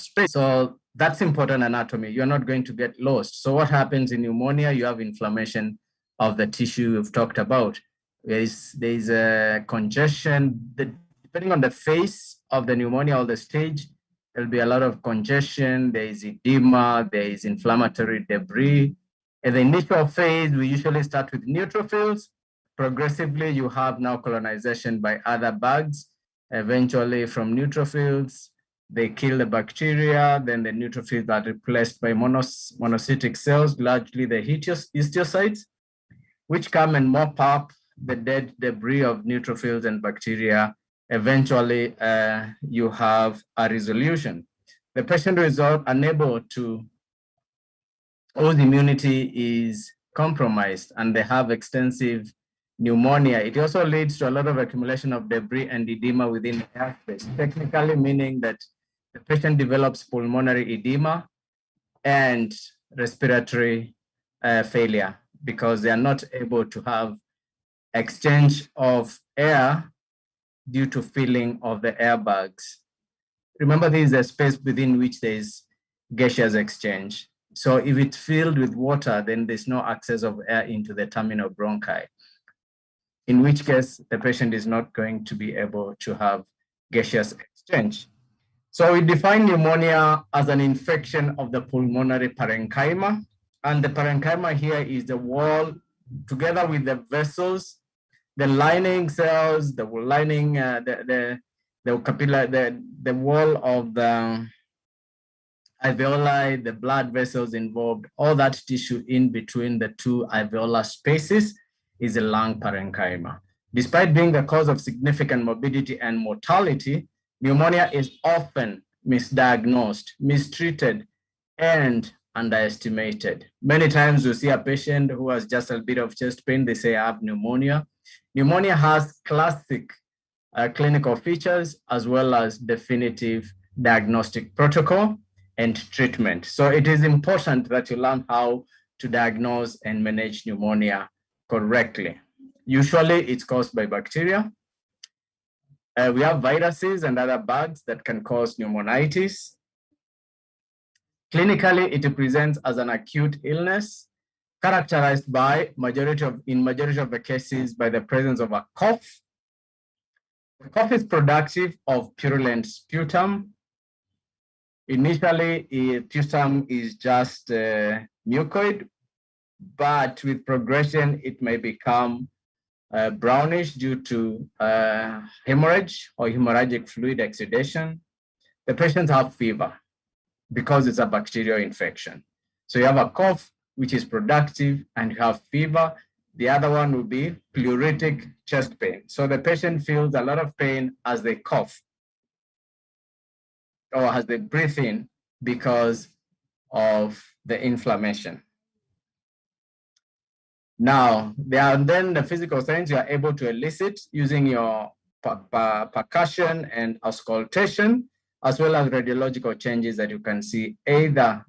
space. So that's important anatomy. You're not going to get lost. So what happens in pneumonia? You have inflammation of the tissue we've talked about. There's a congestion. Depending on the phase of the pneumonia or the stage, there'll be a lot of congestion. There is edema. There is inflammatory debris. In the initial phase, we usually start with neutrophils. Progressively, you have now colonization by other bugs. Eventually, from neutrophils, they kill the bacteria. Then the neutrophils are replaced by monocytic cells, largely the histiocytes, which come and mop up the dead debris of neutrophils and bacteria. Eventually, you have a resolution. The patient who is unable to, whose immunity is compromised and they have extensive pneumonia, it also leads to a lot of accumulation of debris and edema within the airspace, technically meaning that the patient develops pulmonary edema and respiratory failure because they are not able to have exchange of air due to filling of the airbags. Remember, there is a space within which there is gaseous exchange. So if it's filled with water, then there's no access of air into the terminal bronchi, in which case the patient is not going to be able to have gaseous exchange. So we define pneumonia as an infection of the pulmonary parenchyma. And the parenchyma here is the wall, together with the vessels, the lining cells, the lining, the capillary, the wall of the alveoli, the blood vessels involved, all that tissue in between the two alveolar spaces is a lung parenchyma. Despite being the cause of significant morbidity and mortality, pneumonia is often misdiagnosed, mistreated, and underestimated. Many times you see a patient who has just a bit of chest pain, they say I have pneumonia. Pneumonia has classic clinical features as well as definitive diagnostic protocol and treatment. So it is important that you learn how to diagnose and manage pneumonia correctly. Usually it's caused by bacteria. We have viruses and other bugs that can cause pneumonitis. Clinically, it presents as an acute illness characterized by in majority of the cases by the presence of a cough. The cough is productive of purulent sputum. Initially, sputum is just mucoid, but with progression, it may become brownish due to hemorrhage or hemorrhagic fluid exudation. The patients have fever because it's a bacterial infection. So you have a cough, which is productive, and you have fever. The other one would be pleuritic chest pain. So the patient feels a lot of pain as they cough or as they breathe in because of the inflammation. Now, there are then the physical signs you are able to elicit using your percussion and auscultation, as well as radiological changes that you can see either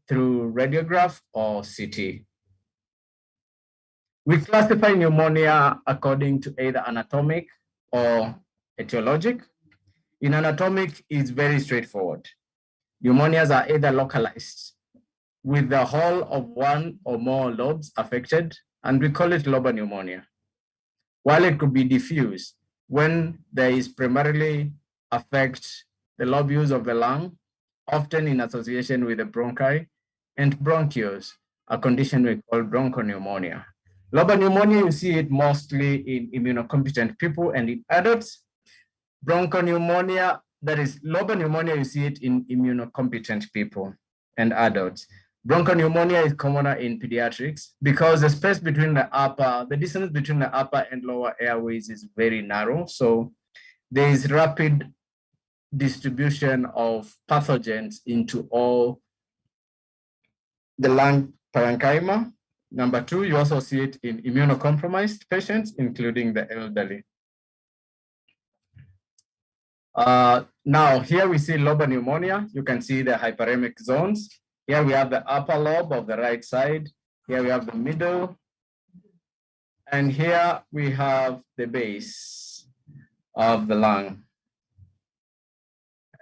through radiograph or CT. We classify pneumonia according to either anatomic or etiologic. In anatomic, it's very straightforward. Pneumonias are either localized with the whole of one or more lobes affected, and we call it lobar pneumonia. While it could be diffuse when there is primarily affect the lobules of the lung, often in association with the bronchi and bronchioles, a condition we call bronchopneumonia. Lobar pneumonia, you see it mostly in immunocompetent people and in adults. Bronchopneumonia, that is lobar pneumonia, you see it in immunocompetent people and adults. Bronchopneumonia is commoner in pediatrics because the space between the distance between the upper and lower airways is very narrow. So there is rapid distribution of pathogens into all the lung parenchyma. Number two, you also see it in immunocompromised patients, including the elderly. Now, here we see lobar pneumonia. You can see the hyperemic zones. Here we have the upper lobe of the right side. Here we have the middle. And here we have the base of the lung.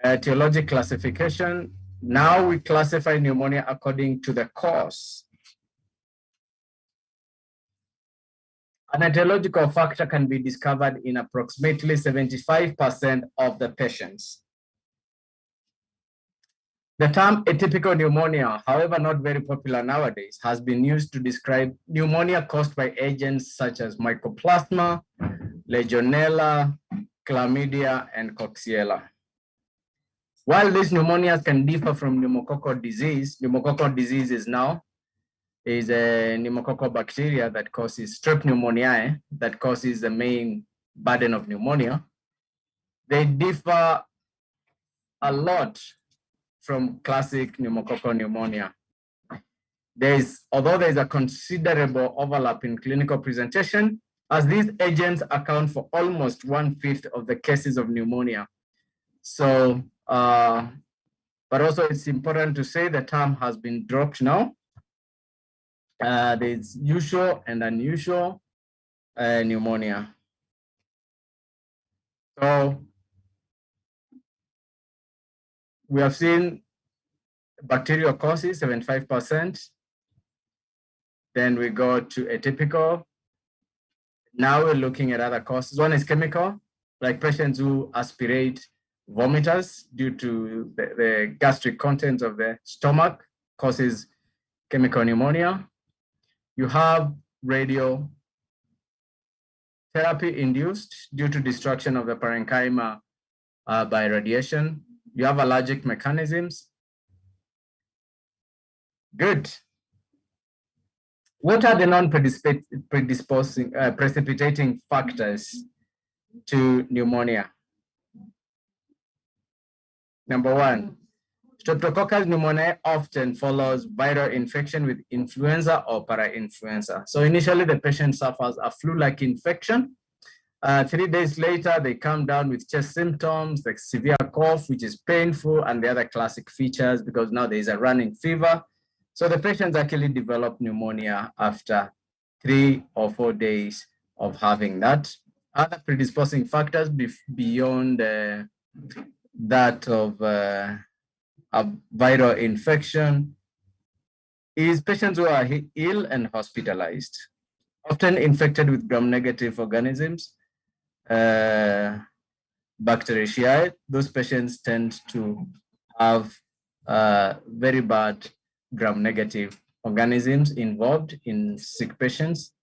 Etiologic classification. Now we classify pneumonia according to the cause. An etiological factor can be discovered in approximately 75% of the patients. The term atypical pneumonia, however not very popular nowadays, has been used to describe pneumonia caused by agents such as Mycoplasma, Legionella, Chlamydia, and Coxiella. While these pneumonias can differ from pneumococcal disease is a pneumococcal bacteria that causes Strep pneumoniae, that causes the main burden of pneumonia. They differ a lot from classic pneumococcal pneumonia. Although there is a considerable overlap in clinical presentation, as these agents account for almost 1/5 of the cases of pneumonia. So, but also it's important to say the term has been dropped now. There's usual and unusual pneumonia. So we have seen bacterial causes, 75%. Then we go to atypical. Now we're looking at other causes. One is chemical, like patients who aspirate vomiters due to the gastric contents of the stomach causes chemical pneumonia. You have radiotherapy induced due to destruction of the parenchyma by radiation. You have allergic mechanisms. Good. What are the precipitating factors to pneumonia? Number one, Streptococcus pneumoniae often follows viral infection with influenza or parainfluenza. So initially the patient suffers a flu-like infection. 3 days later, they come down with chest symptoms like severe cough, which is painful, and the other classic features because now there is a running fever. So the patients actually develop pneumonia after 3 or 4 days of having that. Other predisposing factors beyond that of a viral infection is patients who are ill and hospitalized, often infected with gram-negative organisms, Bacteriaceae. Those patients tend to have very bad gram-negative organisms involved in sick patients.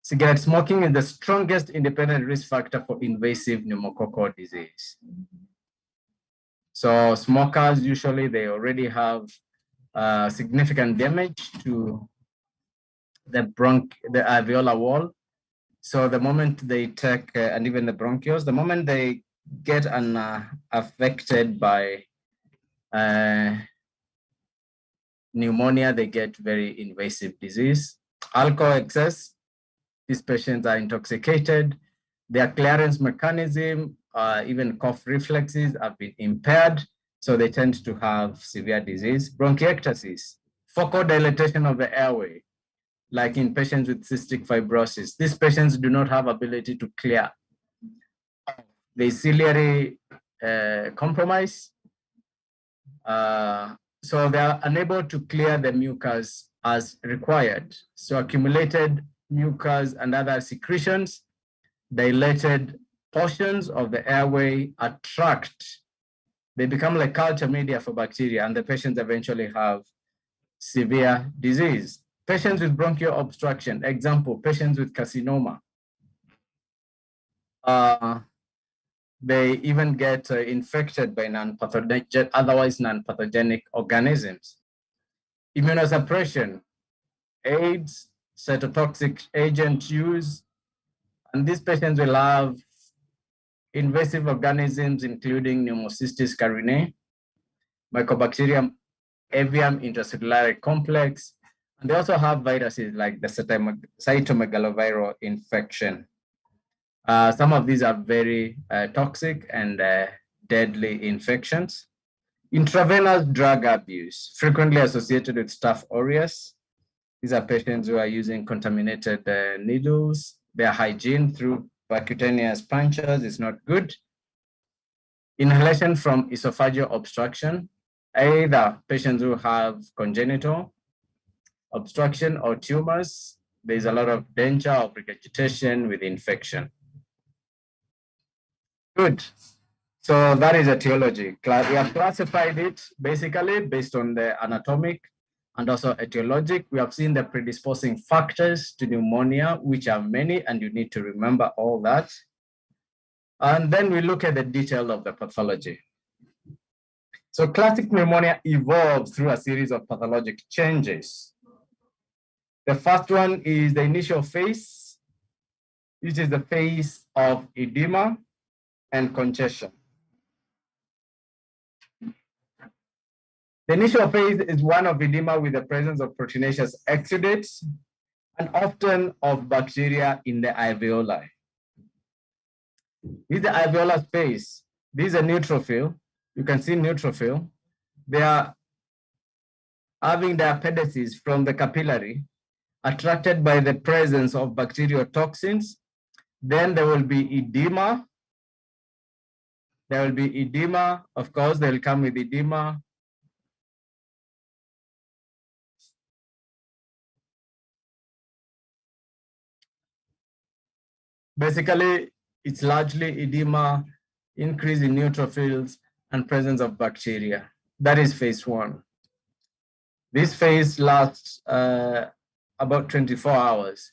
Cigarette smoking is the strongest independent risk factor for invasive pneumococcal disease. So smokers, usually they already have significant damage to the alveolar wall. So the moment they take, and even the bronchioles, the moment they get affected by pneumonia, they get very invasive disease. Alcohol excess, these patients are intoxicated. Their clearance mechanism, even cough reflexes have been impaired. So they tend to have severe disease. Bronchiectasis, focal dilatation of the airway, like in patients with cystic fibrosis. These patients do not have ability to clear. They ciliary compromise. So they are unable to clear the mucus as required. So accumulated mucus and other secretions, dilated portions of the airway attract. They become like culture media for bacteria, and the patients eventually have severe disease. Patients with bronchial obstruction, example, patients with carcinoma. They even get infected by otherwise non-pathogenic organisms. Immunosuppression, AIDS, cytotoxic agent use, and these patients will have invasive organisms, including Pneumocystis carinii, Mycobacterium avium intracellular complex, and they also have viruses like the cytomegaloviral infection. Some of these are very toxic and deadly infections. Intravenous drug abuse, frequently associated with Staph aureus. These are patients who are using contaminated needles. Their hygiene through percutaneous punctures is not good. Inhalation from esophageal obstruction, either patients who have congenital obstruction or tumors. There's a lot of danger of regurgitation with infection. Good. So that is etiology. We have classified it basically based on the anatomic and also etiologic. We have seen the predisposing factors to pneumonia, which are many, and you need to remember all that. And then we look at the detail of the pathology. So classic pneumonia evolves through a series of pathologic changes. The first one is the initial phase, which is the phase of edema and congestion. The initial phase is one of edema with the presence of proteinaceous exudates and often of bacteria in the alveoli. This is the alveolar space. This is a neutrophil. You can see neutrophil. They are having their pedaces from the capillary, attracted by the presence of bacterial toxins. Then there will be edema. There will be edema. Of course, they will come with edema. Basically, it's largely edema, increase in neutrophils, and presence of bacteria. That is phase one. This phase lasts about 24 hours.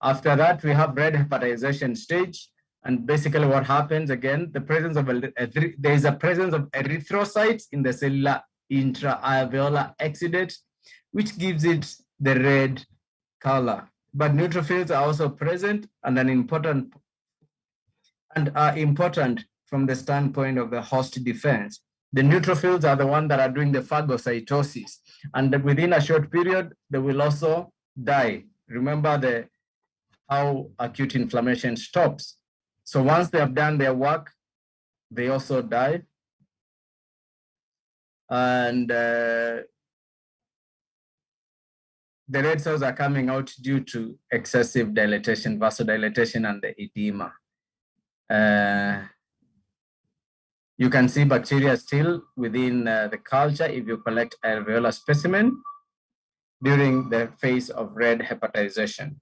After that, we have red hepatization stage. And basically what happens again, the presence of there is a presence of erythrocytes in the cellular intra-alveolar exudate, which gives it the red color. But neutrophils are also present and are important from the standpoint of the host defense. The neutrophils are the ones that are doing the phagocytosis, and within a short period, they will also die. Remember how acute inflammation stops. So once they have done their work, they also die. And the red cells are coming out due to excessive dilatation, vasodilatation, and the edema. You can see bacteria still within the culture if you collect alveolar specimen during the phase of red hepatization.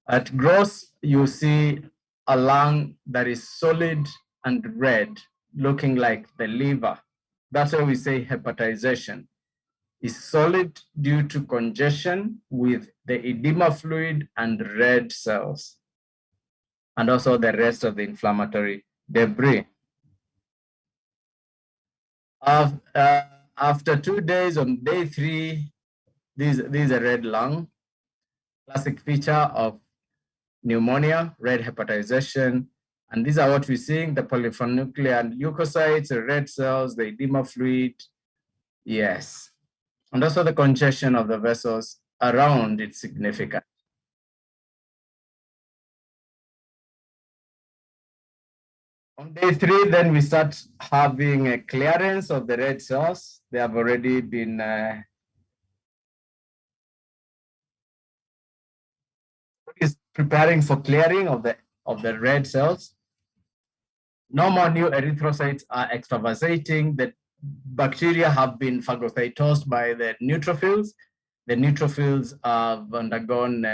At gross, you see a lung that is solid and red, looking like the liver. That's why we say hepatization is solid due to congestion with the edema fluid and red cells, and also the rest of the inflammatory debris. After 2 days, on day 3, this is a red lung, classic feature of pneumonia, red hepatization. And these are what we're seeing, the polyphonuclear leukocytes, the red cells, the edema fluid, yes. And also the congestion of the vessels around it's significant. On day 3, then we start having a clearance of the red cells. They have already been is preparing for clearing of the red cells. No more new erythrocytes are extravasating. The bacteria have been phagocytosed by the neutrophils. The neutrophils have undergone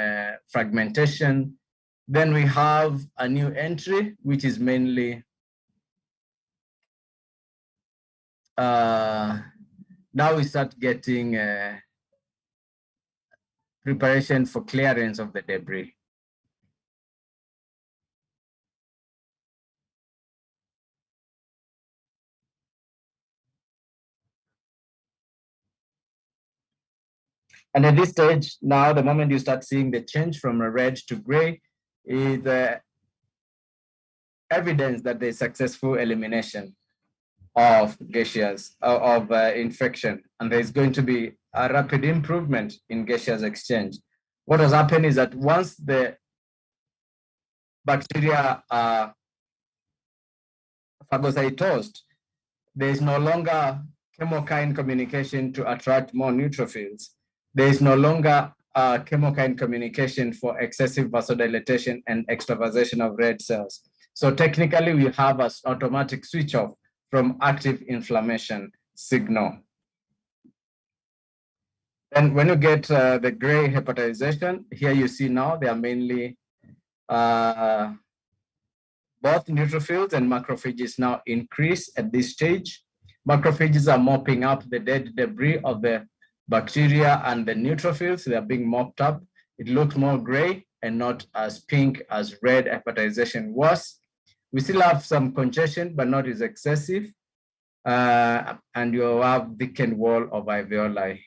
fragmentation. Then we have a new entry, which is mainly now we start getting preparation for clearance of the debris. And at this stage, now the moment you start seeing the change from a red to gray is evidence that there's successful elimination of gaseous, infection, and there's going to be a rapid improvement in gaseous exchange. What has happened is that once the bacteria are phagocytosed, there is no longer chemokine communication to attract more neutrophils. There is no longer chemokine communication for excessive vasodilatation and extravasation of red cells. So technically, we have an automatic switch off from active inflammation signal. And when you get the gray hepatization, here you see now they are mainly both neutrophils and macrophages now increase at this stage. Macrophages are mopping up the dead debris of the bacteria, and the neutrophils, they are being mopped up. It looks more gray and not as pink as red hepatization was. We still have some congestion, but not as excessive. And you have thickened wall of alveoli.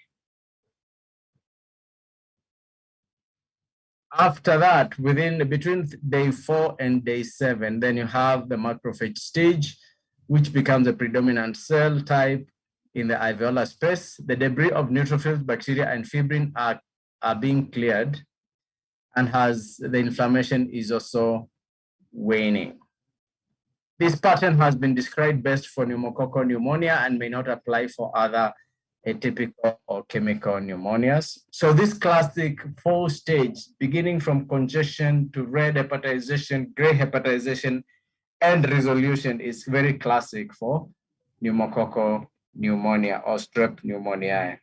After that, between day 4 and day 7, then you have the macrophage stage, which becomes a predominant cell type in the alveolar space. The debris of neutrophils, bacteria, and fibrin are being cleared, and the inflammation is also waning. This pattern has been described best for pneumococcal pneumonia and may not apply for other atypical or chemical pneumonias. So this classic 4-stage, beginning from congestion to red hepatization, gray hepatization, and resolution, is very classic for pneumococcal pneumonia or strep pneumoniae.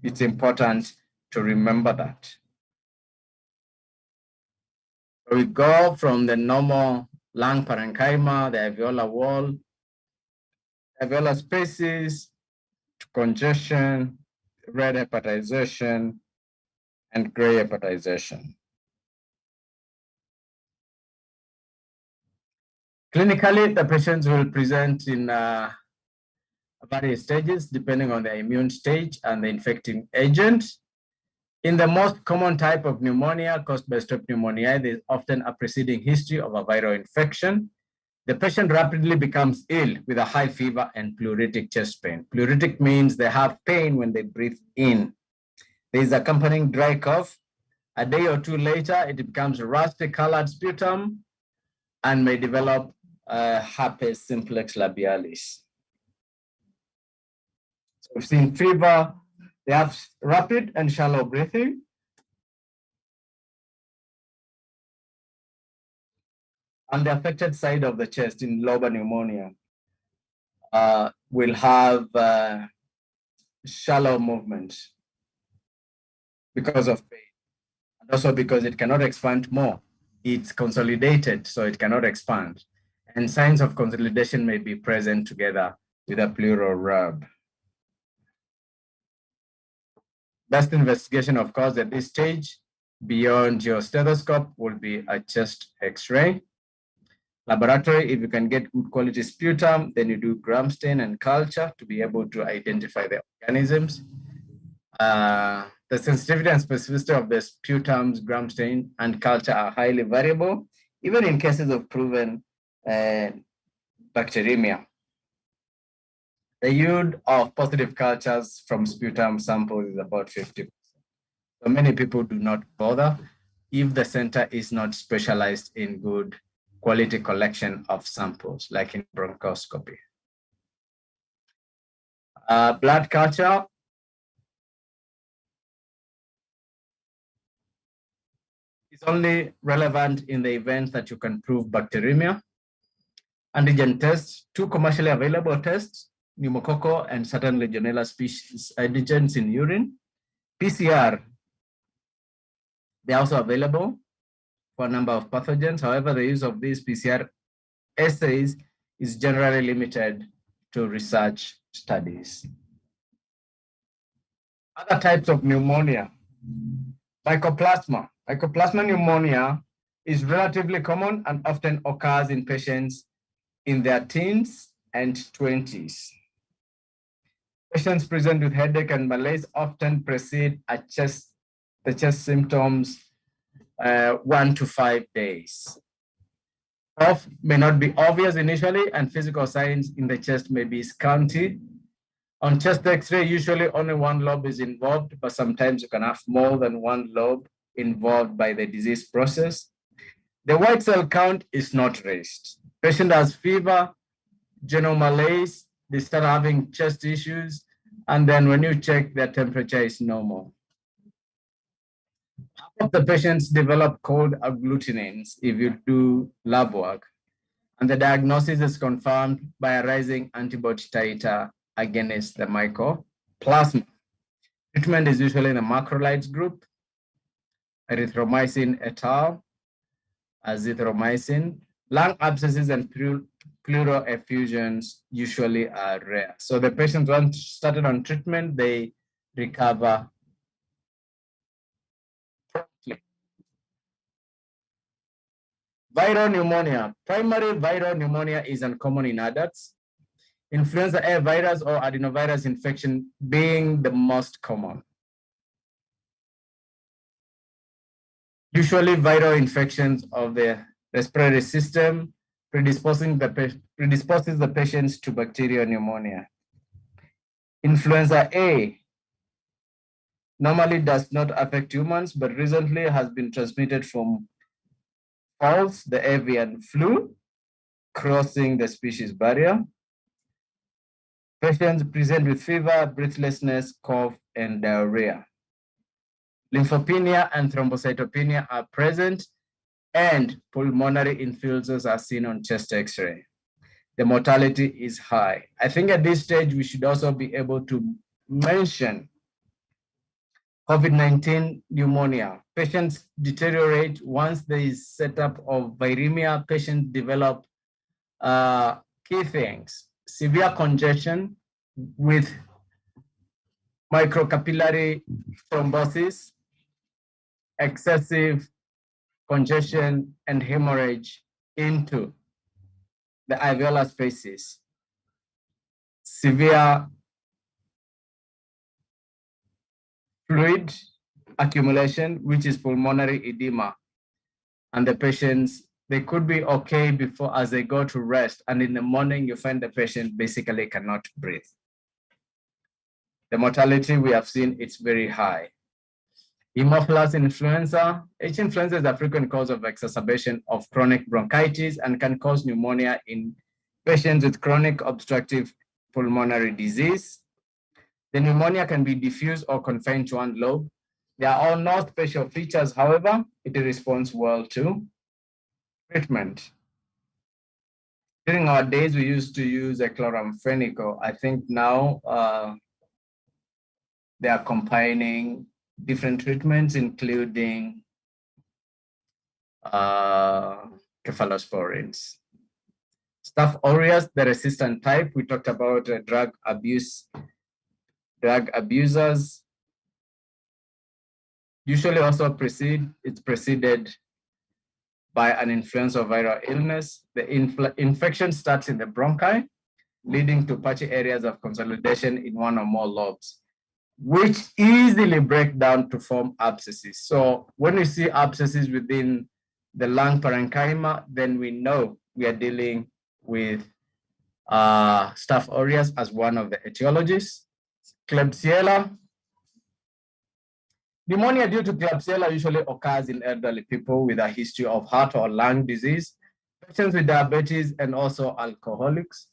It's important to remember that. So we go from the normal lung parenchyma, the alveolar wall, alveolar spaces, to congestion, red hepatization, and gray hepatization. Clinically, the patients will present in various stages depending on the immune stage and the infecting agent. In the most common type of pneumonia caused by strep pneumoniae, there is often a preceding history of a viral infection. The patient rapidly becomes ill with a high fever and pleuritic chest pain. Pleuritic means they have pain when they breathe in. There is accompanying dry cough. A day or two later, it becomes rusty colored sputum and may develop herpes simplex labialis. So we've seen fever. They have rapid and shallow breathing. On the affected side of the chest in lobar pneumonia, will have shallow movement because of pain, and also because it cannot expand more. It's consolidated, so it cannot expand. And signs of consolidation may be present together with a pleural rub. Best investigation, of course, at this stage, beyond your stethoscope, will be a chest X-ray. Laboratory, if you can get good quality sputum, then you do gram stain and culture to be able to identify the organisms. The sensitivity and specificity of the sputums, gram stain, and culture are highly variable, even in cases of proven bacteremia. The yield of positive cultures from sputum samples is about 50%. So many people do not bother if the center is not specialized in good quality collection of samples, like in bronchoscopy. Blood culture. Is only relevant in the event that you can prove bacteremia. Antigen tests, 2 commercially available tests, pneumococcal and certain Legionella species antigens in urine. PCR, they're also available for a number of pathogens. However, the use of these PCR assays is generally limited to research studies. Other types of pneumonia. Mycoplasma. Mycoplasma pneumonia is relatively common and often occurs in patients in their teens and 20s. Patients present with headache and malaise often precede the chest symptoms 1 to 5 days. Cough may not be obvious initially, and physical signs in the chest may be scanty. On chest X-ray, usually only one lobe is involved, but sometimes you can have more than one lobe involved by the disease process. The white cell count is not raised. Patient has fever, general malaise, they start having chest issues, and then when you check, their temperature is normal. Half of the patients develop cold agglutinins if you do lab work, And the diagnosis is confirmed by a rising antibody titer against the mycoplasma. Treatment is usually in the macrolides group, erythromycin et al., azithromycin. Lung abscesses and pleural effusions usually are rare. So the patients, once started on treatment, they recover promptly. Viral pneumonia. Primary viral pneumonia is uncommon in adults. Influenza A virus or adenovirus infection being the most common. Usually viral infections of the respiratory system predisposes the patients to bacterial pneumonia. Influenza A normally does not affect humans, but recently has been transmitted from fowls, the avian flu, crossing the species barrier. Patients present with fever, breathlessness, cough, and diarrhea. Lymphopenia and thrombocytopenia are present, and pulmonary infiltrations are seen on chest X-ray. The mortality is high. I think at this stage, we should also be able to mention COVID-19 pneumonia. Patients deteriorate once there is setup of viremia. Patients develop key things: severe congestion with microcapillary thrombosis, excessive congestion and hemorrhage into the alveolar spaces, severe fluid accumulation, which is pulmonary edema. And the patients, they could be okay before as they go to rest. And in the morning, you find the patient basically cannot breathe. The mortality we have seen, it's very high. AEMOPHILUS influenza. H influenza is a frequent cause of exacerbation of chronic bronchitis and can cause pneumonia in patients with chronic obstructive pulmonary disease. The pneumonia can be diffuse or confined to one lobe. There are all no special features, however, it responds well to treatment. During our days, we used to use a chloramphenicol. I think now they are combining different treatments, including cephalosporins. Staph aureus, the resistant type, we talked about drug abusers. Usually also it's preceded by an influenza viral illness. The infection starts in the bronchi, leading to patchy areas of consolidation in one or more lobes, which easily break down to form abscesses. So when we see abscesses within the lung parenchyma, then we know we are dealing with Staph aureus as one of the etiologies. Klebsiella. Pneumonia due to Klebsiella usually occurs in elderly people with a history of heart or lung disease, patients with diabetes, and also alcoholics.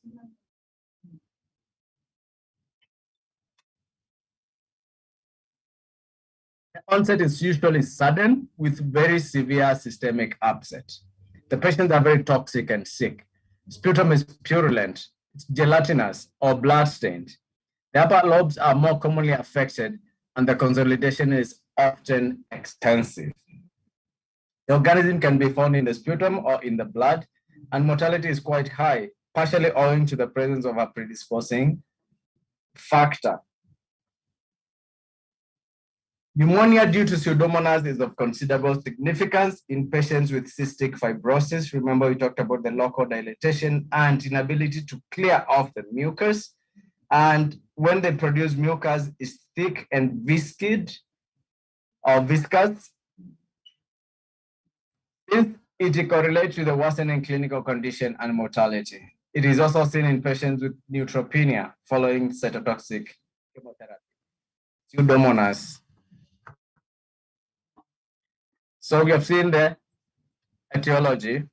The onset is usually sudden with very severe systemic upset. The patients are very toxic and sick. Sputum is purulent, it's gelatinous or blood-stained. The upper lobes are more commonly affected, and the consolidation is often extensive. The organism can be found in the sputum or in the blood, and mortality is quite high, partially owing to the presence of a predisposing factor. Pneumonia due to Pseudomonas is of considerable significance in patients with cystic fibrosis. Remember, we talked about the local dilatation and inability to clear off the mucus. And when they produce mucus, it's thick and viscid or viscous. It correlates with the worsening clinical condition and mortality. It is also seen in patients with neutropenia following cytotoxic chemotherapy. Pseudomonas. So we have seen the etiology,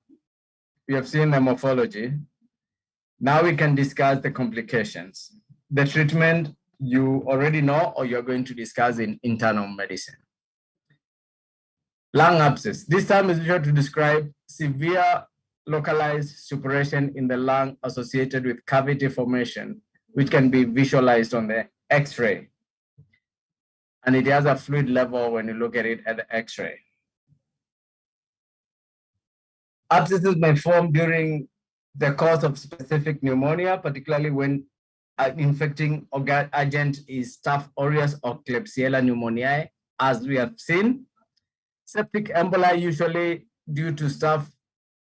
we have seen the morphology. Now we can discuss the complications. The treatment you already know or you're going to discuss in internal medicine. Lung abscess. This term is used to describe severe localized suppuration in the lung associated with cavity formation, which can be visualized on the X-ray. And it has a fluid level when you look at it at the X-ray. Abscesses may form during the course of specific pneumonia, particularly when an infecting agent is Staph aureus or Klebsiella pneumoniae, as we have seen. Septic emboli, usually due to staph,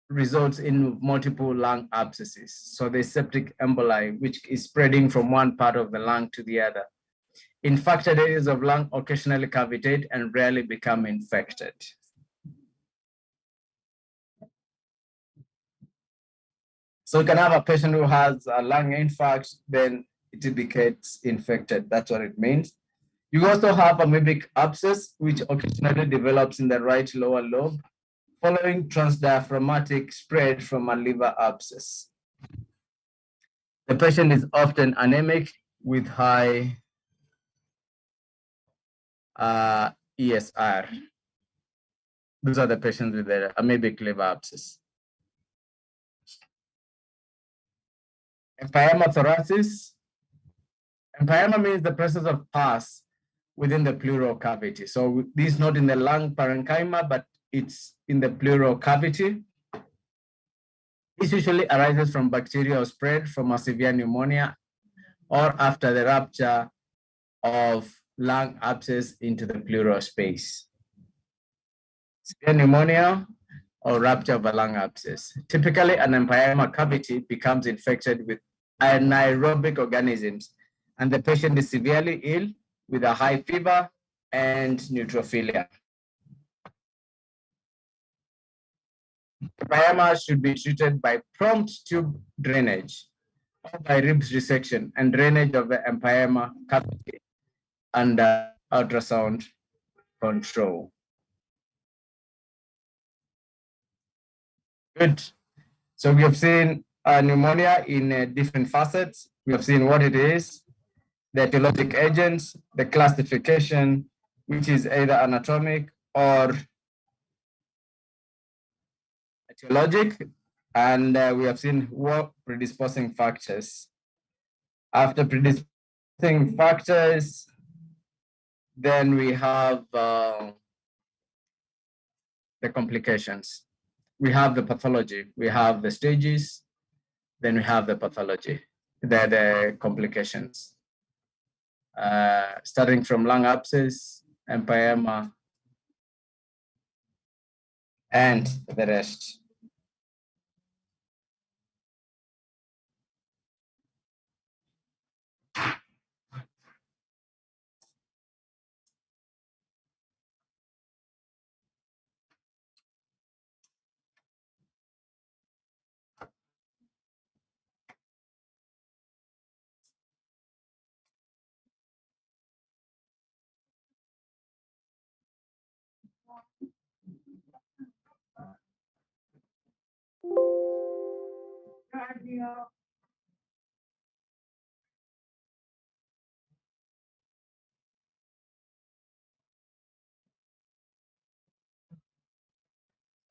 results in multiple lung abscesses. So the septic emboli, which is spreading from one part of the lung to the other. Infected areas of lung occasionally cavitate and rarely become infected. So you can have a patient who has a lung infarct, then it indicates infected. That's what it means. You also have amoebic abscess, which occasionally develops in the right lower lobe, following transdiaphragmatic spread from a liver abscess. The patient is often anemic with high ESR. Those are the patients with the amoebic liver abscess. Empyema thoracis. Empyema means the presence of pus within the pleural cavity. So this is not in the lung parenchyma, but it's in the pleural cavity. This usually arises from bacterial spread from a severe pneumonia or after the rupture of lung abscess into the pleural space. Severe pneumonia or rupture of a lung abscess. Typically, an empyema cavity becomes infected with anaerobic organisms, and the patient is severely ill with a high fever and neutrophilia. Empyema should be treated by prompt tube drainage or by ribs resection and drainage of the empyema cavity under ultrasound control. Good. So we have seen pneumonia in different facets. We have seen what it is, the etiologic agents, the classification, which is either anatomic or etiologic, and we have seen what predisposing factors. After predisposing factors, then we have the complications. We have the pathology, we have the stages, then we have the pathology, the complications. Starting from lung abscess, empyema, and the rest.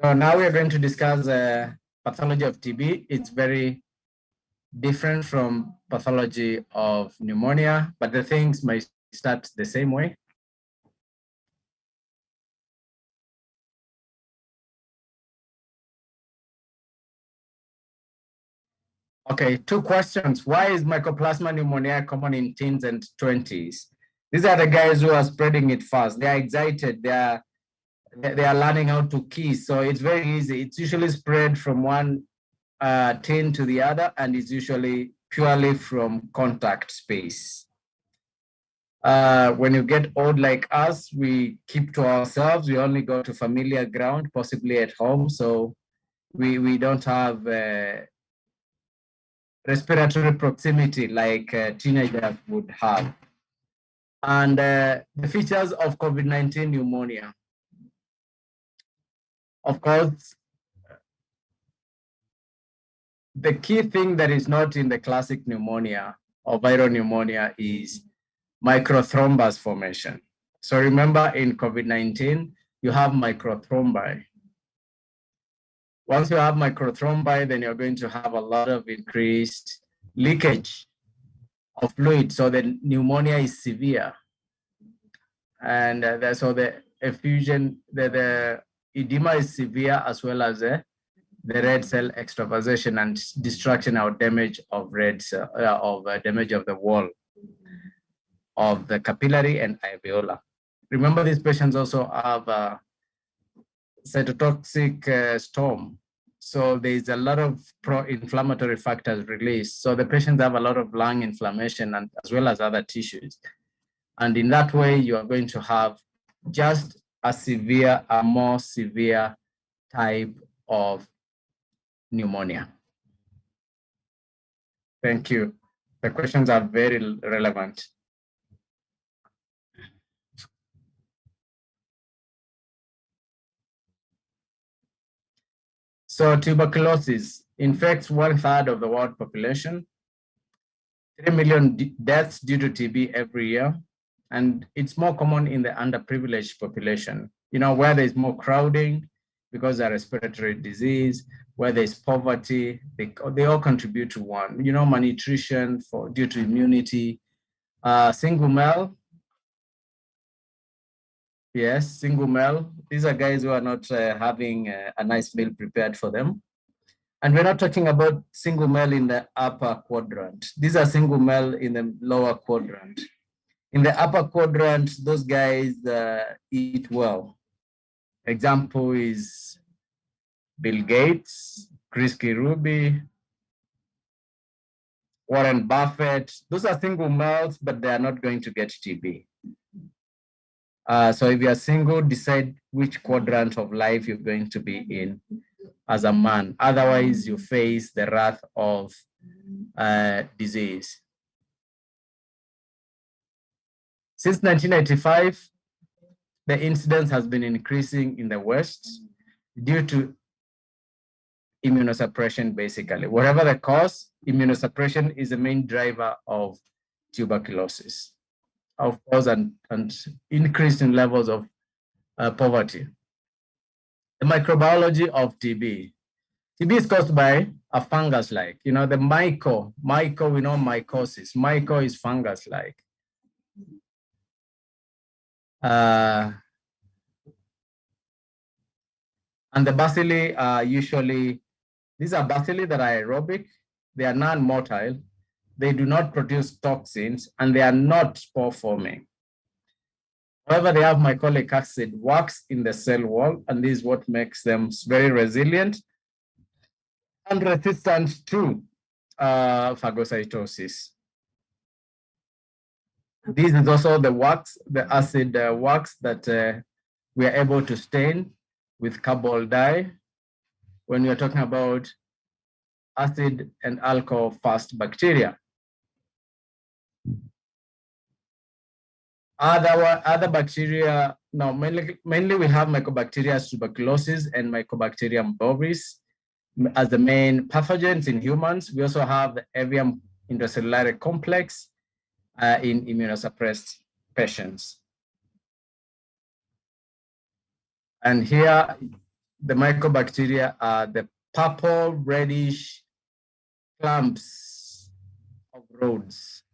So now we are going to discuss pathology of TB. It's very different from pathology of pneumonia, but the things might start the same way. Okay, two questions. Why is Mycoplasma pneumoniae common in teens and 20s? These are the guys who are spreading it fast. They are excited. They are learning how to kiss. So it's very easy. It's usually spread from one teen to the other, and it's usually purely from contact space. When you get old like us, we keep to ourselves. We only go to familiar ground, possibly at home. So we don't have respiratory proximity like teenagers would have. And the features of COVID-19 pneumonia. Of course, the key thing that is not in the classic pneumonia or viral pneumonia is microthrombus formation. So remember, in COVID-19, you have microthrombi. Once you have microthrombi, then you're going to have a lot of increased leakage of fluid. So the pneumonia is severe. And so the effusion, the edema is severe, as well as the red cell extravasation and destruction or damage of damage of the wall of the capillary and alveolar. Remember, these patients also have cytotoxic storm. So there's a lot of pro-inflammatory factors released. So the patients have a lot of lung inflammation and as well as other tissues. And in that way, you are going to have just a more severe type of pneumonia. Thank you. The questions are very relevant. So tuberculosis infects 1/3 of the world population, 3 million deaths due to TB every year. And it's more common in the underprivileged population, where there's more crowding because of respiratory disease, where there's poverty, they all contribute to one, malnutrition due to immunity, single male. Yes, single male. These are guys who are not having a nice meal prepared for them. And we're not talking about single male in the upper quadrant. These are single male in the lower quadrant. In the upper quadrant, those guys eat well. Example is Bill Gates, Chris Kirubi, Warren Buffett. Those are single males, but they are not going to get TB. So if you're single, decide which quadrant of life you're going to be in as a man. Otherwise, you face the wrath of disease. Since 1995, the incidence has been increasing in the West due to immunosuppression, basically. Whatever the cause, immunosuppression is the main driver of tuberculosis, of course, and increase in levels of poverty. The microbiology of TB. TB is caused by a fungus-like, the myco, we know mycosis. Myco is fungus-like. And the bacilli are usually, these are bacilli that are aerobic, they are non-motile, they do not produce toxins, and they are not spore-forming. However, they have mycolic acid wax in the cell wall, and this is what makes them very resilient and resistant to phagocytosis. This is also the wax, the acid wax that we are able to stain with carbol dye when you're talking about acid and alcohol fast bacteria. Other bacteria, no, mainly we have Mycobacterium tuberculosis and Mycobacterium bovis as the main pathogens in humans. We also have the avium intracellulare complex in immunosuppressed patients. And here, the mycobacteria are the purple reddish clumps of rods.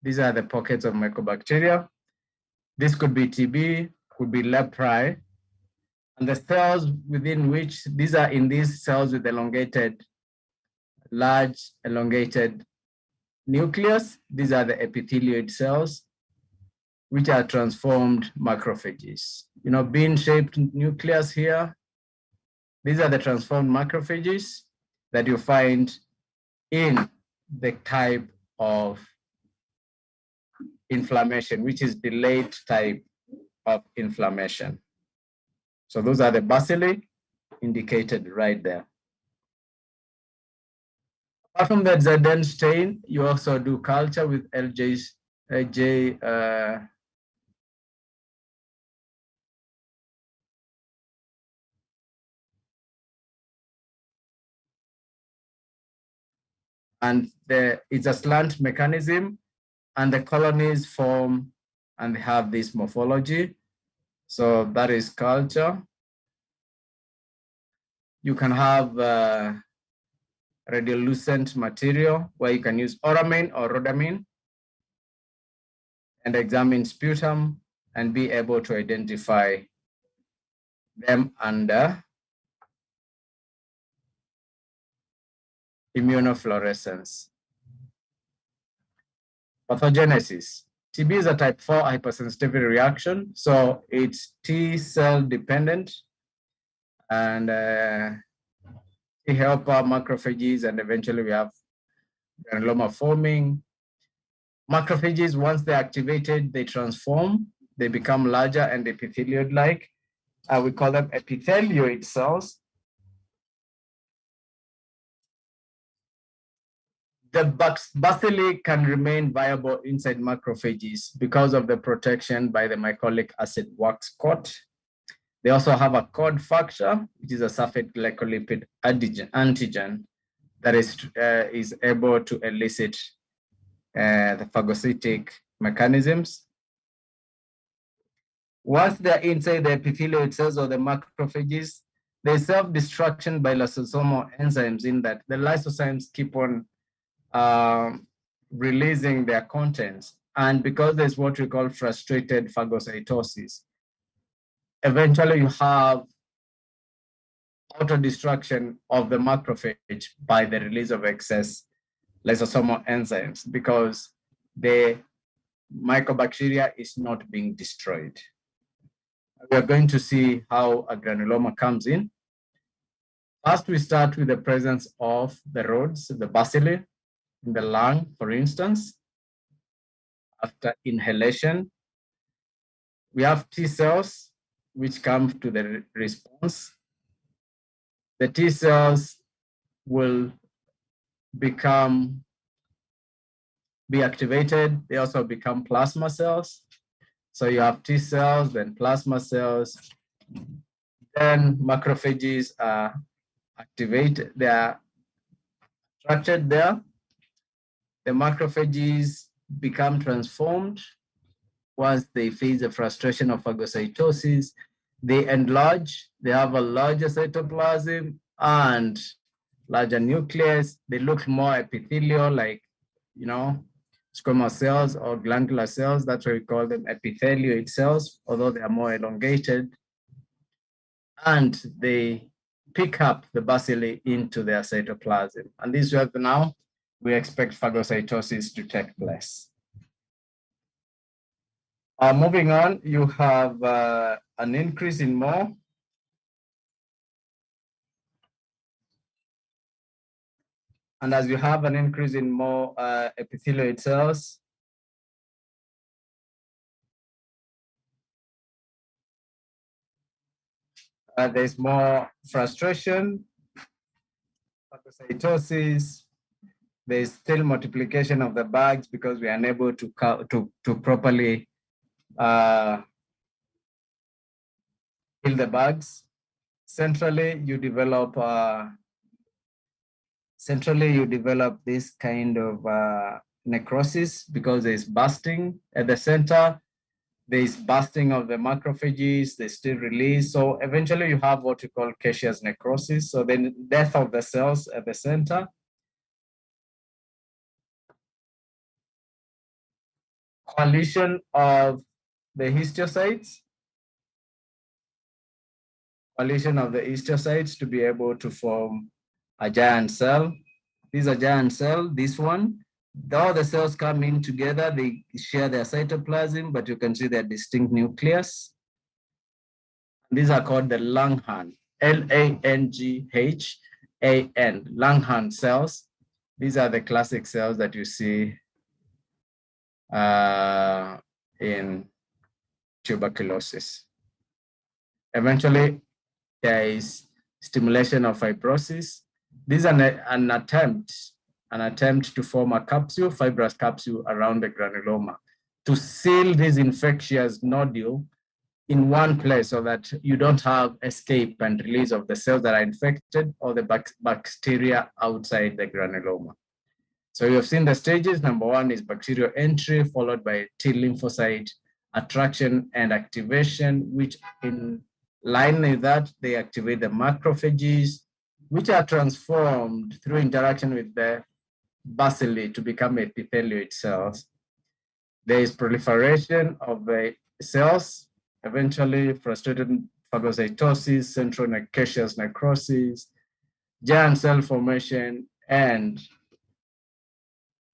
These are the pockets of mycobacteria. This could be TB, could be lepri, and the cells within which, these are in these cells with large elongated nucleus. These are the epithelioid cells, which are transformed macrophages. Bean-shaped nucleus here. These are the transformed macrophages that you find in the type of inflammation, which is delayed type of inflammation. So those are the bacilli indicated right there. Apart from the Zeden stain, you also do culture with LJ and it's a slant mechanism, and the colonies form and they have this morphology. So that is culture. You can have radiolucent material where you can use auramine or rhodamine and examine sputum and be able to identify them under immunofluorescence. Pathogenesis. TB is a type 4 hypersensitivity reaction, so it's T cell dependent, and T helper macrophages, and eventually we have granuloma forming. Macrophages, once they're activated, they transform, they become larger and epithelioid-like. We call them epithelioid cells. The bacilli can remain viable inside macrophages because of the protection by the mycolic acid wax coat. They also have a cod factor, which is a sulfate glycolipid antigen that is able to elicit the phagocytic mechanisms. Once they're inside the epithelioid cells or the macrophages, there's self-destruction by lysosomal enzymes in that the lysozymes keep on releasing their contents. And because there's what we call frustrated phagocytosis, eventually you have autodestruction of the macrophage by the release of excess lysosomal enzymes because the mycobacteria is not being destroyed. We are going to see how a granuloma comes in. First, we start with the presence of the rods, the bacilli, in the lung, for instance. After inhalation, we have T cells, which come to the response. The T cells will be activated. They also become plasma cells. So you have T cells, then plasma cells, then macrophages are activated. They are attracted there. The macrophages become transformed once they face the frustration of phagocytosis. They enlarge, they have a larger cytoplasm and larger nucleus. They look more epithelial, like, squamous cells or glandular cells. That's why we call them epithelioid cells, although they are more elongated. And they pick up the bacilli into their cytoplasm. And this way now, we expect phagocytosis to take place. Moving on, you have an increase in more. And as you have an increase in more epithelioid cells, there's more frustration, phagocytosis. There's still multiplication of the bags because we are unable to properly fill the bags. Centrally, you develop this kind of necrosis because there's bursting at the center. There's bursting of the macrophages, they still release. So eventually you have what you call caseous necrosis. So then death of the cells at the center. Coalition of the histiocytes. Coalition of the histiocytes to be able to form a giant cell. This is a giant cell, this one. All the cells come in together, they share their cytoplasm, but you can see their distinct nucleus. These are called the Langhans, L-A-N-G-H-A-N, Langhans cells. These are the classic cells that you see in tuberculosis. Eventually, there is stimulation of fibrosis. This is an attempt to form a capsule, fibrous capsule around the granuloma to seal this infectious nodule in one place so that you don't have escape and release of the cells that are infected or the bacteria outside the granuloma. So you have seen the stages. Number one is bacterial entry, followed by T lymphocyte attraction and activation, which in line with that, they activate the macrophages, which are transformed through interaction with the bacilli to become epithelioid cells. There is proliferation of the cells, eventually frustrated phagocytosis, central caseous necrosis, giant cell formation, and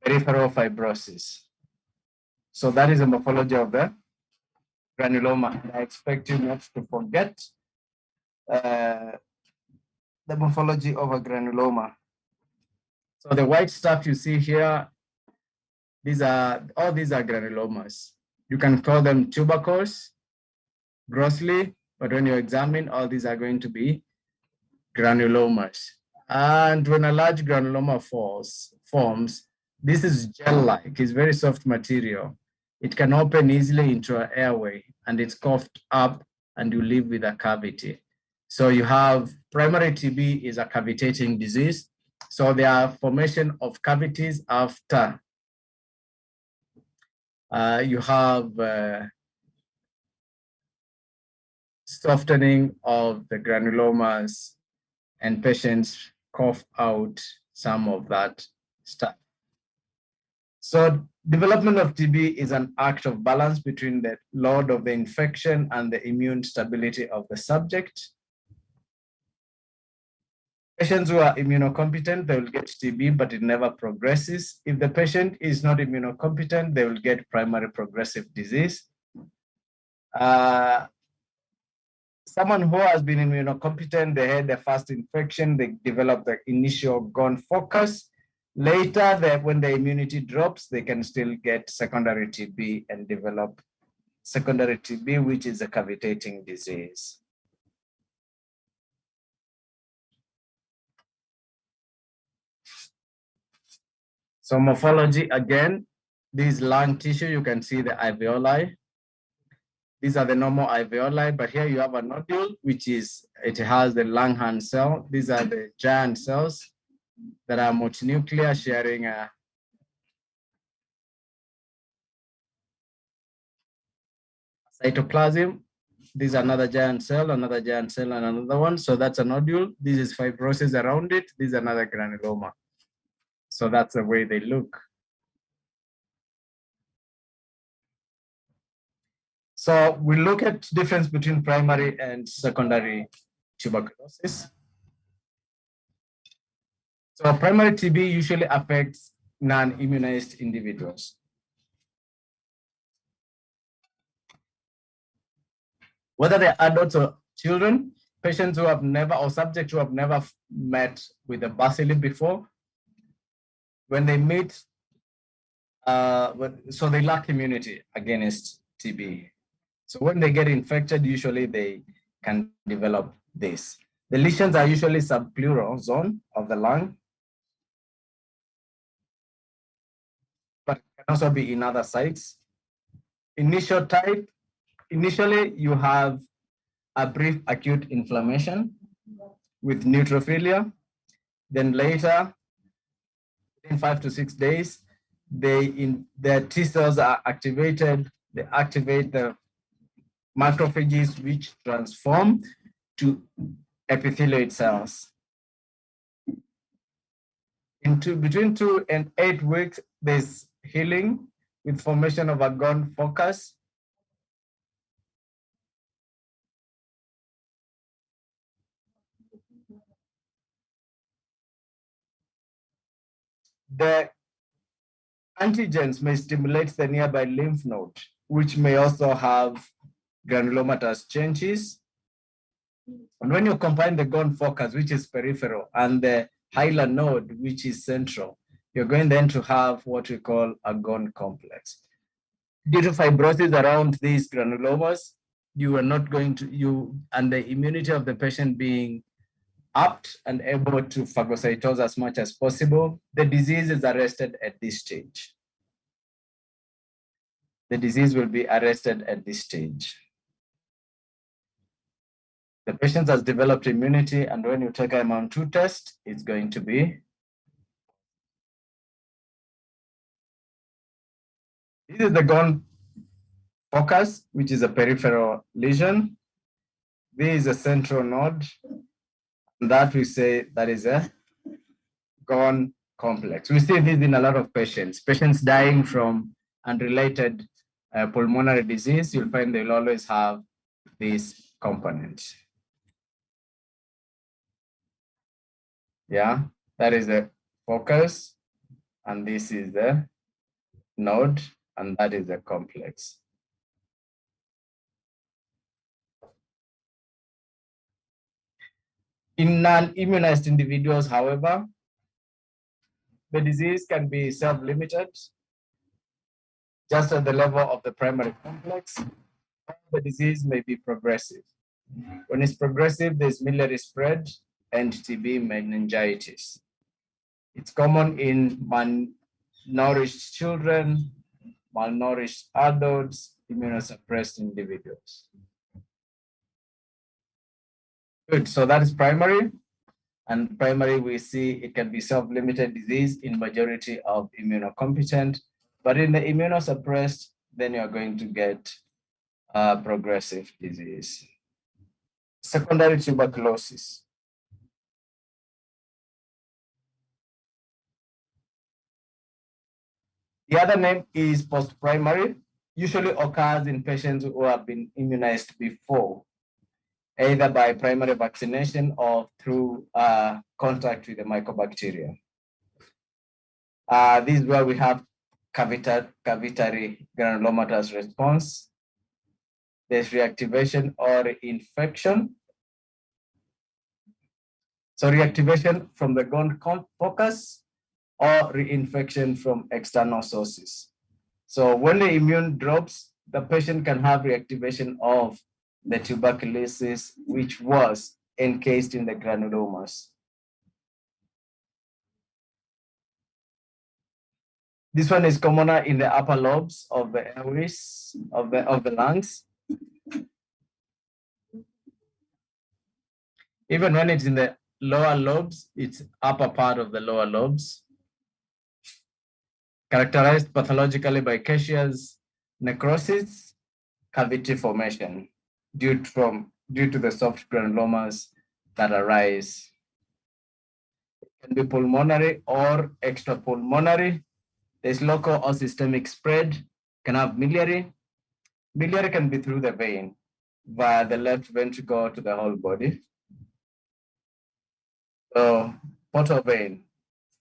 peripheral fibrosis. So that is the morphology of the granuloma. I expect you not to forget the morphology of a granuloma. So the white stuff you see here, all these are granulomas. You can call them tubercles grossly, but when you examine, all these are going to be granulomas. And when a large granuloma forms, this is gel-like, it's very soft material. It can open easily into an airway and it's coughed up and you live with a cavity. So you have primary TB is a cavitating disease. So there are formation of cavities after you have softening of the granulomas and patients cough out some of that stuff. So development of TB is an act of balance between the load of the infection and the immune stability of the subject. Patients who are immunocompetent, they will get TB, but it never progresses. If the patient is not immunocompetent, they will get primary progressive disease. Someone who has been immunocompetent, they had the first infection, they develop the initial Ghon focus. Later, when the immunity drops, they can still get secondary TB and develop secondary TB, which is a cavitating disease. So morphology, again, this lung tissue, you can see the alveoli. These are the normal alveoli, but here you have a nodule, it has the Langhorne cell. These are the giant cells that are multinuclear, sharing a cytoplasm. This is another giant cell, and another one. So that's a nodule. This is fibrosis around it. This is another granuloma. So that's the way they look. So we look at difference between primary and secondary tuberculosis. So primary TB usually affects non-immunized individuals. Whether they're adults or children, patients who have never, or subjects who have never met with a bacilli before, when they meet, so they lack immunity against TB. So when they get infected, usually they can develop this. The lesions are usually subpleural zone of the lung, but can also be in other sites. Initial type, initially you have a brief acute inflammation with neutrophilia. Then later, in 5 to 6 days, their T cells are activated. They activate the macrophages, which transform to epithelioid cells. Between 2 and 8 weeks, there's healing with formation of a Ghon focus. The antigens may stimulate the nearby lymph node, which may also have granulomatous changes. And when you combine the Ghon focus, which is peripheral, and the hilar node, which is central, you're going then to have what we call a Ghon complex. Due to fibrosis around these granulomas, you are not going to, and the immunity of the patient being apt and able to phagocytose as much as possible, the disease is arrested at this stage. The disease will be arrested at this stage. The patient has developed immunity, and when you take a MAM2 test, it's going to be. This is the Ghon focus, which is a peripheral lesion. This is a central node. And that we say that is a Ghon complex. We see this in a lot of patients dying from unrelated pulmonary disease. You'll find they'll always have this component. Yeah, that is the focus, and this is the node, and that is the complex. In non-immunized individuals, however, the disease can be self-limited just at the level of the primary complex. The disease may be progressive. When it's progressive, there's miliary spread and TB meningitis. It's common in malnourished children, malnourished adults, immunosuppressed individuals. Good, so that is primary. And primary, we see it can be self-limited disease in majority of immunocompetent, but in the immunosuppressed, then you're going to get progressive disease. Secondary tuberculosis. The other name is post-primary, usually occurs in patients who have been immunized before, either by primary vaccination or through contact with the mycobacteria. This is where we have cavitary granulomatous response. There's reactivation or infection. So reactivation from the Ghon focus or reinfection from external sources. So when the immune drops, the patient can have reactivation of the tuberculosis, which was encased in the granulomas. This one is commoner in the upper lobes of the airways of the lungs. Even when it's in the lower lobes, it's upper part of the lower lobes. Characterized pathologically by caseous necrosis, cavity formation due to the soft granulomas that arise. It can be pulmonary or extrapulmonary. There's local or systemic spread. Can have miliary. Miliary can be through the vein via the left ventricle to the whole body. So portal vein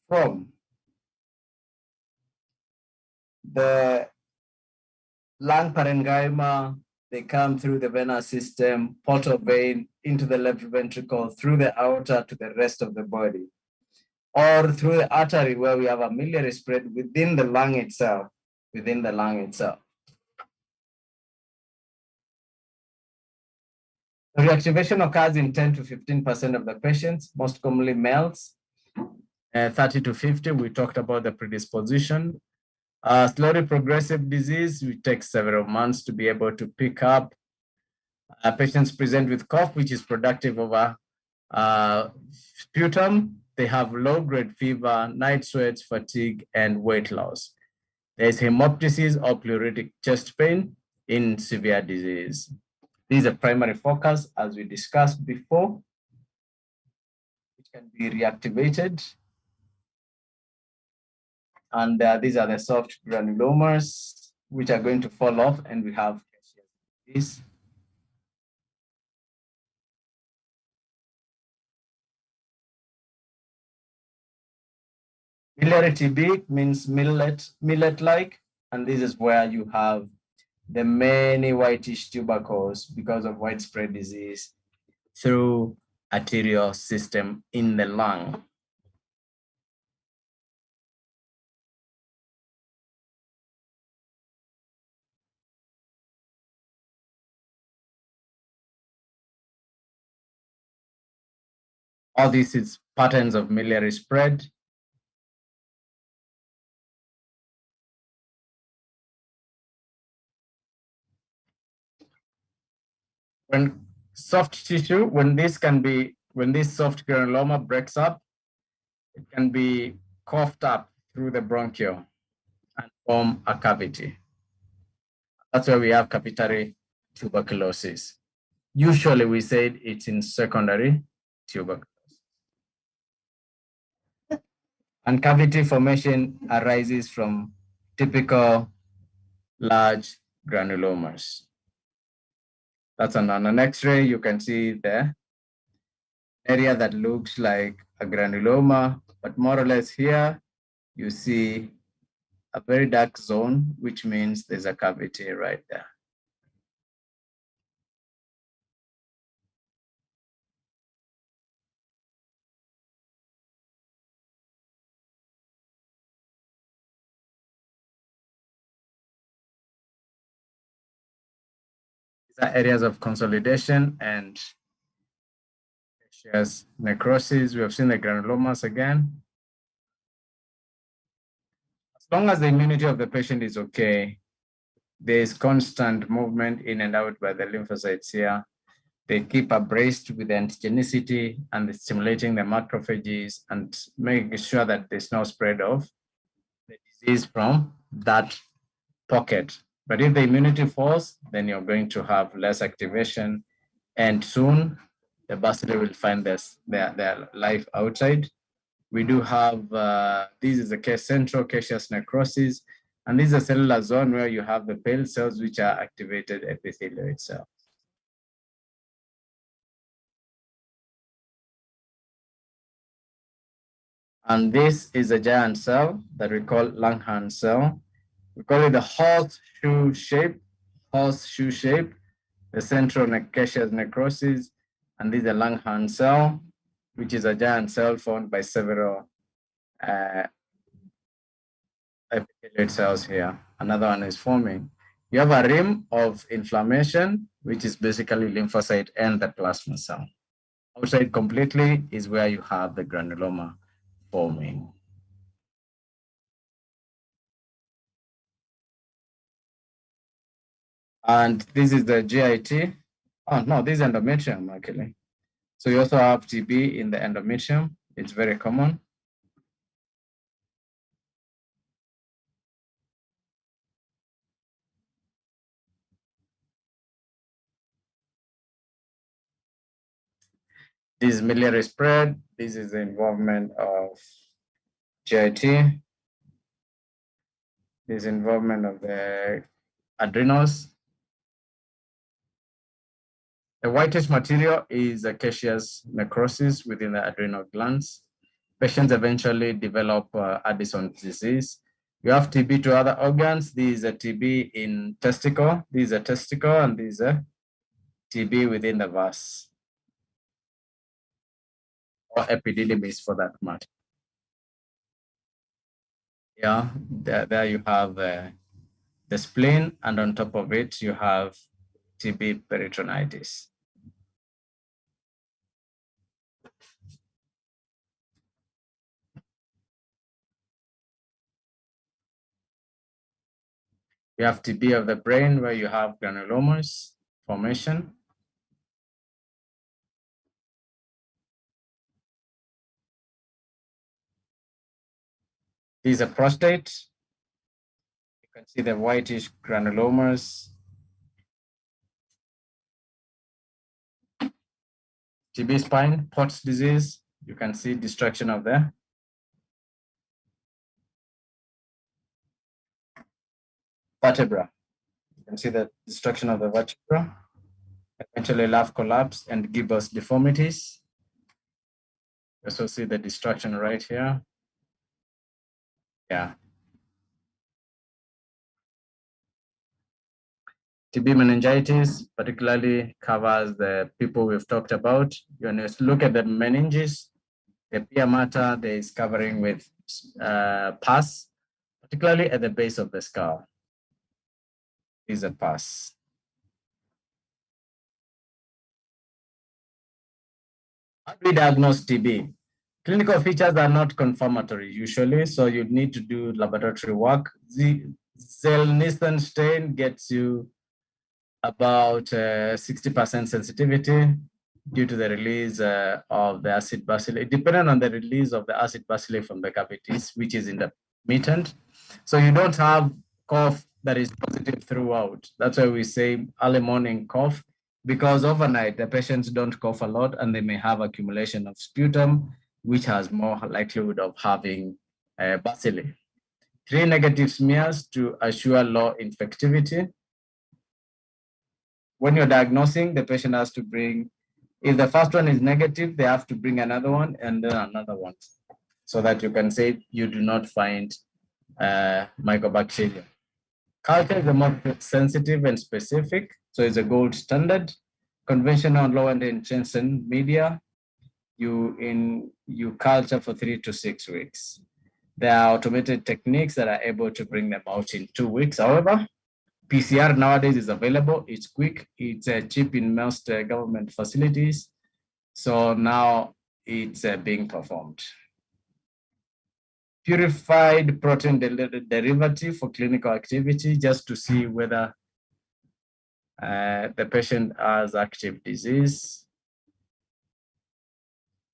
from the lung parenchyma, they come through the venous system, portal vein into the left ventricle, through the aorta to the rest of the body, or through the artery where we have a miliary spread within the lung itself, The reactivation occurs in 10 to 15% of the patients, most commonly males. 30 to 50, we talked about the predisposition. Slowly progressive disease, it takes several months to be able to pick up. Patients present with cough, which is productive of sputum. They have low-grade fever, night sweats, fatigue, and weight loss. There's hemoptysis or pleuritic chest pain in severe disease. This is a primary focus, as we discussed before. It can be reactivated. And these are the soft granulomas, which are going to fall off, and we have this. Miliary TB means millet-like, and this is where you have the many whitish tubercles because of widespread disease through arterial system in the lung. All this is patterns of miliary spread. When soft tissue, when this soft granuloma breaks up, it can be coughed up through the bronchiole and form a cavity. That's where we have cavitary tuberculosis. Usually we said it's in secondary tuberculosis. And cavity formation arises from typical large granulomas. That's on an X-ray. You can see the area that looks like a granuloma, but more or less here, you see a very dark zone, which means there's a cavity right there. These are areas of consolidation and necrosis. We have seen the granulomas again. As long as the immunity of the patient is okay, there is constant movement in and out by the lymphocytes here. They keep abreast with the antigenicity and stimulating the macrophages and making sure that there's no spread of the disease from that pocket. But if the immunity falls, then you're going to have less activation, and soon the bacilli will find their life outside. We do have, this is a central caseous necrosis, and this is a cellular zone where you have the pale cells which are activated epithelial cells. And this is a giant cell that we call Langhorne cell. We call it the horseshoe shape, the central caseous necrosis. And this is a Langhorne cell, which is a giant cell formed by several epithelial cells here. Another one is forming. You have a rim of inflammation, which is basically lymphocyte and the plasma cell. Outside completely is where you have the granuloma forming. And this is the GIT. Oh, no, this is endometrium, actually. So you also have TB in the endometrium. It's very common. This is miliary spread. This is the involvement of GIT. This involvement of the adrenals. The whitish material is a caseous necrosis within the adrenal glands. Patients eventually develop Addison's disease. You have TB to other organs. This is a TB in testicle. This is a testicle, and this is a TB within the vas, or epididymis for that matter. Yeah, there you have the spleen, and on top of it, you have TB peritonitis. You have TB of the brain, where you have granulomas formation. This is a prostate. You can see the whitish granulomas. TB spine, Pott's disease. You can see destruction of the vertebra. You can see the destruction of the vertebra. Eventually, love collapse and gibbous deformities. You also see the destruction right here. Yeah. TB meningitis particularly covers the people we've talked about. When you look at the meninges, the pia mater, there is covering with pus, particularly at the base of the skull. Is a pus. How do we diagnose TB? Clinical features are not confirmatory usually, so you need to do laboratory work. The Ziehl-Nielson stain gets you about 60% sensitivity due to the release of the acid bacilli, depending on the release of the acid bacilli from the cavities, which is intermittent. So you don't have cough that is positive throughout. That's why we say early morning cough, because overnight the patients don't cough a lot and they may have accumulation of sputum, which has more likelihood of having bacilli. 3 negative smears to assure low infectivity. When you're diagnosing, the patient has to bring, if the first one is negative, they have to bring another one and then another one, so that you can say you do not find mycobacteria. Culture is the more sensitive and specific, so it's a gold standard. Conventional low-end intention media, you culture for 3 to 6 weeks. There are automated techniques that are able to bring them out in 2 weeks. However, PCR nowadays is available. It's quick. It's cheap in most government facilities. So now it's being performed. Purified protein derivative for clinical activity, just to see whether the patient has active disease.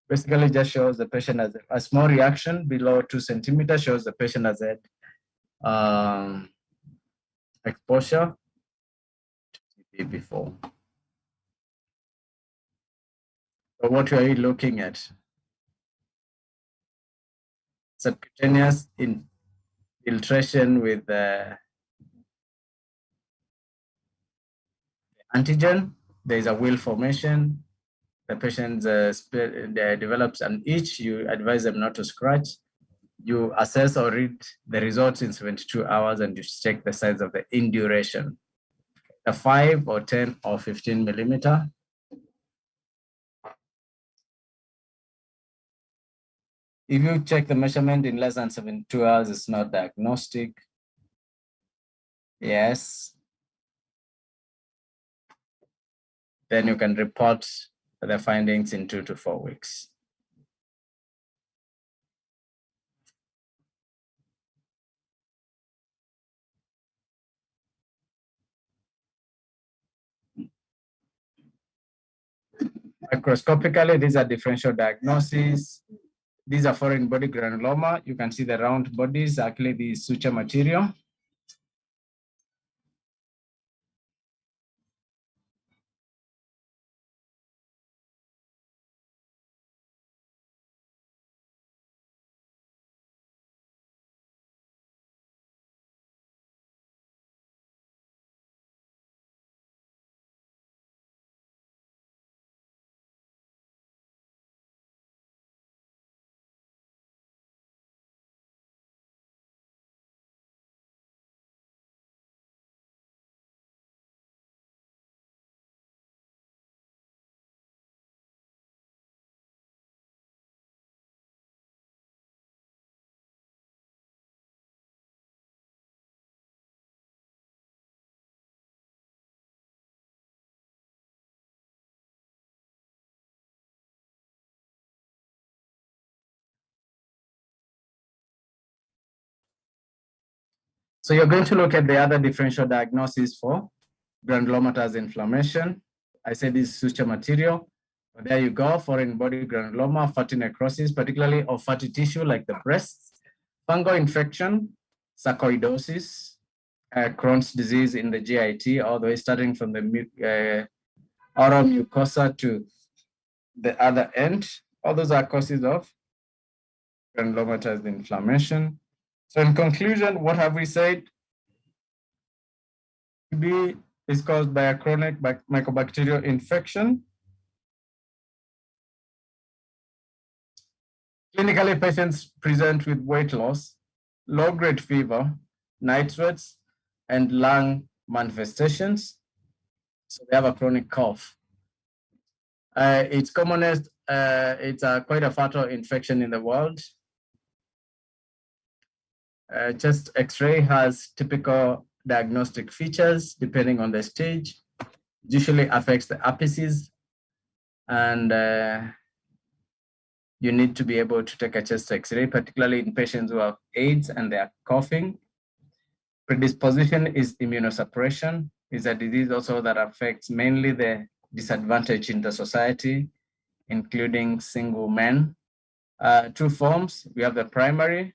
Basically just shows the patient has a small reaction below 2 centimeters, shows the patient has had exposure to TB before. So what are you looking at? Subcutaneous infiltration with antigen. There is a wheal formation. The patient develops an itch. You advise them not to scratch. You assess or read the results in 72 hours and you check the size of the induration. A 5 or 10 or 15 millimeter. If you check the measurement in less than 72 hours, it's not diagnostic. Yes. Then you can report the findings in 2 to 4 weeks. Microscopically, these are differential diagnoses. These are foreign body granuloma. You can see the round bodies, actually the suture material. So you're going to look at the other differential diagnosis for granulomatous inflammation. I said this suture material. But there you go, foreign body granuloma, fatty necrosis, particularly of fatty tissue like the breasts, fungal infection, sarcoidosis, Crohn's disease in the GIT, all the way starting from the oral mucosa to the other end. All those are causes of granulomatous inflammation. So in conclusion, what have we said? TB is caused by a chronic mycobacterial infection. Clinically, patients present with weight loss, low-grade fever, night sweats, and lung manifestations. So they have a chronic cough. It's commonest, it's quite a fatal infection in the world. Chest X-ray has typical diagnostic features depending on the stage. Usually affects the apices, and you need to be able to take a chest X-ray, particularly in patients who have AIDS and they are coughing. Predisposition is immunosuppression. It's a disease also that affects mainly the disadvantaged in the society, including single men. 2 forms. We have the primary,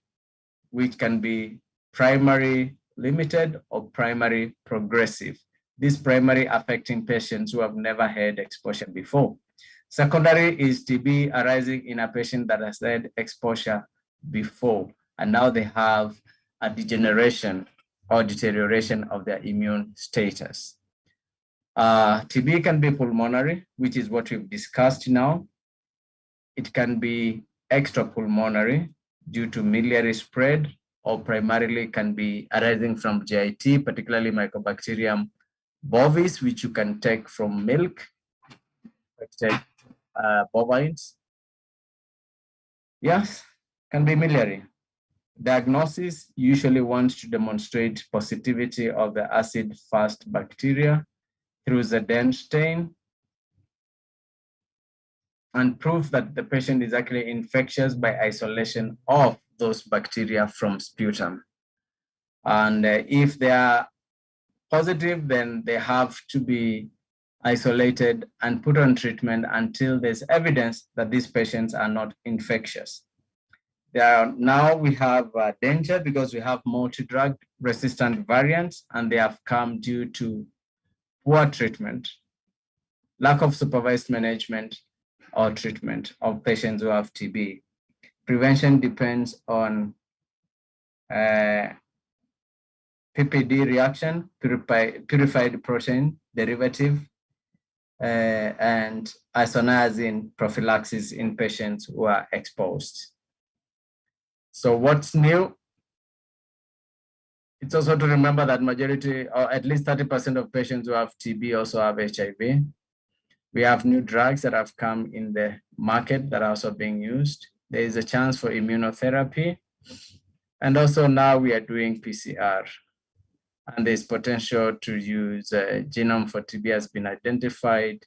which can be primary limited, or primary progressive. This primary affecting patients who have never had exposure before. Secondary is TB arising in a patient that has had exposure before, and now they have a degeneration or deterioration of their immune status. TB can be pulmonary, which is what we've discussed now. It can be extrapulmonary due to miliary spread, or primarily can be arising from GIT, particularly Mycobacterium bovis, which you can take from milk, bovines. Yes, can be miliary. Diagnosis usually wants to demonstrate positivity of the acid-fast bacteria through Zeden stain and proof that the patient is actually infectious by isolation of those bacteria from sputum. And if they are positive, then they have to be isolated and put on treatment until there's evidence that these patients are not infectious. Now we have danger because we have multi-drug resistant variants, and they have come due to poor treatment, lack of supervised management or treatment of patients who have TB. Prevention depends on PPD reaction, purified protein derivative, and isoniazid prophylaxis in patients who are exposed. So what's new? It's also to remember that majority, or at least 30% of patients who have TB also have HIV. We have new drugs that have come in the market that are also being used. There is a chance for immunotherapy. And also now we are doing PCR. And there's potential to use genome for TB has been identified.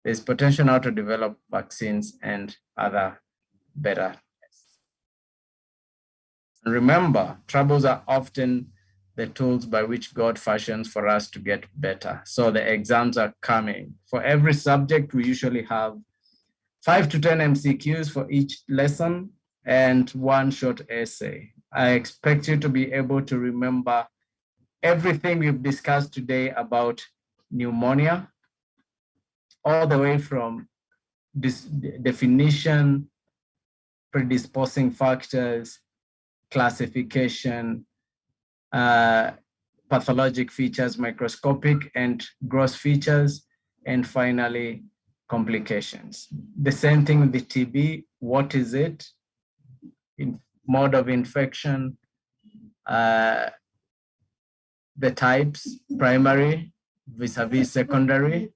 There's potential now to develop vaccines and other better tests. And remember, troubles are often the tools by which God fashions for us to get better. So the exams are coming. For every subject, we usually have 5 to 10 MCQs for each lesson and 1 short essay. I expect you to be able to remember everything we've discussed today about pneumonia, all the way from this definition, predisposing factors, classification, pathologic features, microscopic and gross features, and finally, complications. The same thing with the TB. What is it? Mode of infection, the types, primary vis-a-vis secondary,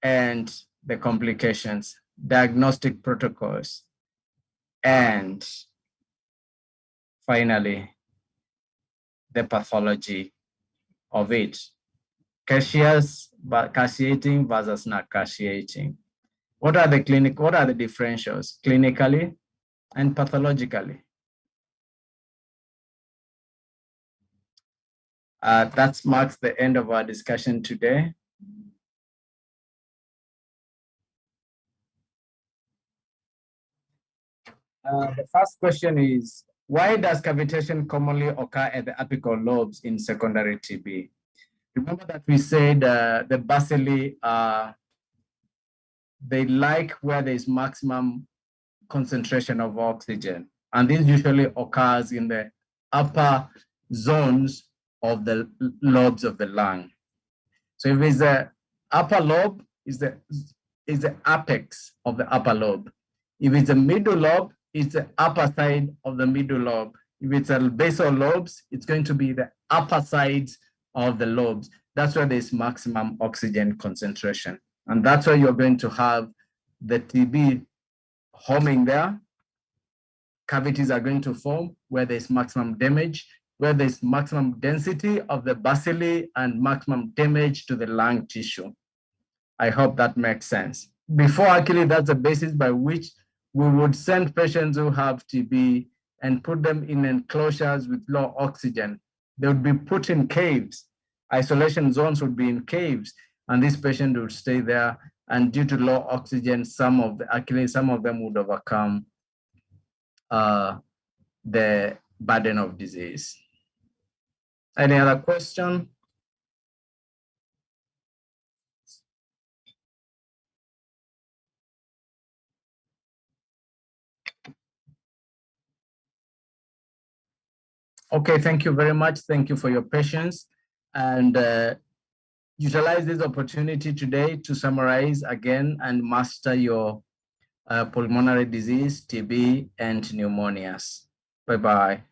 and the complications, diagnostic protocols, and finally, the pathology of it. Caseating versus not caseating. What are the differentials clinically and pathologically? That marks the end of our discussion today. The first question is, why does cavitation commonly occur at the apical lobes in secondary TB? Remember that we said the bacilli, they like where there's maximum concentration of oxygen. And this usually occurs in the upper zones of the lobes of the lung. So if it's the upper lobe, is the apex of the upper lobe. If it's the middle lobe, it's the upper side of the middle lobe. If it's a basal lobes, it's going to be the upper sides of the lobes. That's where there's maximum oxygen concentration. And that's why you're going to have the TB homing there. Cavities are going to form where there's maximum damage, where there's maximum density of the bacilli and maximum damage to the lung tissue. I hope that makes sense. Before, actually, that's the basis by which we would send patients who have TB and put them in enclosures with low oxygen. They would be put in caves. Isolation zones would be in caves, and this patient would stay there. And due to low oxygen, some of them would overcome the burden of disease. Any other question? Okay, thank you very much. Thank you for your patience. And utilize this opportunity today to summarize again and master your pulmonary disease, TB, and pneumonias. Bye-bye.